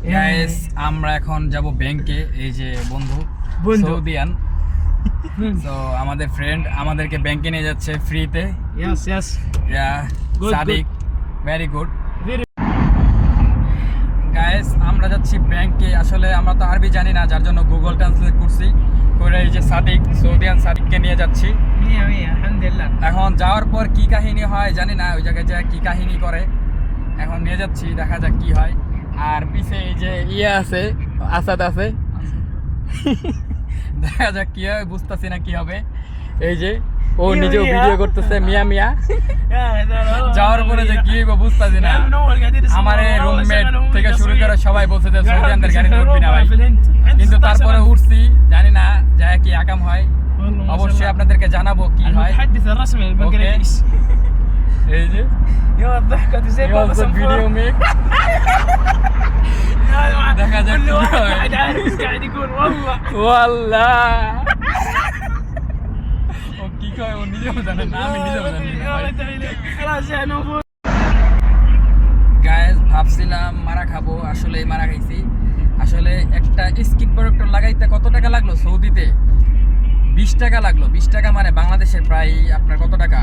Guys আমরা এখন যাব ব্যাংকে। এই যে বন্ধু সৌদিয়ান, তো আমাদের ফ্রেন্ড আমাদেরকে ব্যাংকে নিয়ে যাচ্ছে ফ্রিতে। Yes. Sadiq very good. Guys আমরা যাচ্ছি ব্যাংকে। আসলে আমরা তো আরবি জানি না, যার জন্য গুগল ট্রান্সলেট করছি করে এই যে সৌদিয়ান সাদিককে নিয়ে যাচ্ছি। Alhamdulillah. এখন যাওয়ার পর কি কাহিনী হয় জানি না, ওই জায়গায় কি কাহিনী করে এখন নিয়ে যাচ্ছি, দেখা যাক কি হয়। আর পিছে এই যে আছে, আসাদ আছে, দেখা যাক কি হয়, বুঝতেছি না কি হবে। এই যে ও নিজেও ভিডিও করতেছে মিয়া মিয়া। যাওয়ার পরে যে কি হইব বুঝতেছি না। আমার রুমমেট থেকে শুরু করে সবাই বলছে যে সৌদিয়ানদের গাড়িতে উঠবি না ভাই, কিন্তু তারপরে উঠছি, জানি না যায় কি আকাম হয়। অবশ্যই আপনাদেরকে জানাবো কি হয়। এই যে ভিডিও মেক, দেখা যাক কি হয়। ওয়াল্লাহ ও কি কয় ও নিজেও জানে না, আমি নিজেও জানি না। গাইস ভাবছিলাম মারা খাবো, আসলে মারা খাইছি। আসলে একটা স্কিন প্রোডাক্টর লাগাইতে কত টাকা লাগলো সৌদিতে? 20 টাকা লাগলো। 20 টাকা মানে বাংলাদেশের প্রায় আপনার কত টাকা?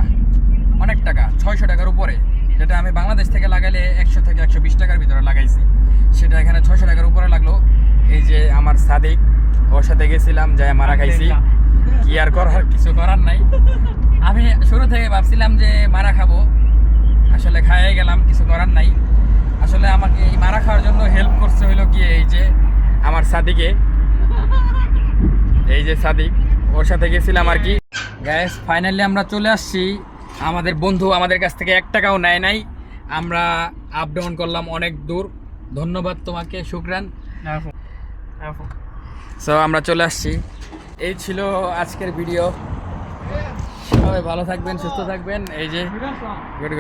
অনেক টাকা, 600 টাকার উপরে। যেটা আমি বাংলাদেশ থেকে লাগাইলে 100 থেকে 120 টাকার ভিতরে লাগাইছি, সেটা এখানে 600 টাকার উপরে লাগলো। এই যে আমার সাদিক, ওর সাথে গেছিলাম, যাই মারা খাইছি। কি আর করার, কিছু করার নাই। আমি শুরু থেকে ভাবছিলাম যে মারা খাবো, আসলে খাইয়ে গেলাম, কিছু করার নাই। আসলে আমাকে এই মারা খাওয়ার জন্য হেল্প করছে হইলো কি এই যে আমার সাদিকে, এই যে সাদিক, ওর সাথে গেছিলাম আর কি। গ্যাস ফাইনালি আমরা চলে আসছি। আমাদের বন্ধু আমাদের কাছ থেকে 1 টাকাও নেয় নাই। আমরা আপ ডাউন করলাম অনেক দূর। ধন্যবাদ তোমাকে, শুকরান। সো আমরা চলে আসছি। এই ছিল আজকের ভিডিও। সবাই ভালো থাকবেন, সুস্থ থাকবেন। এই যে গুড।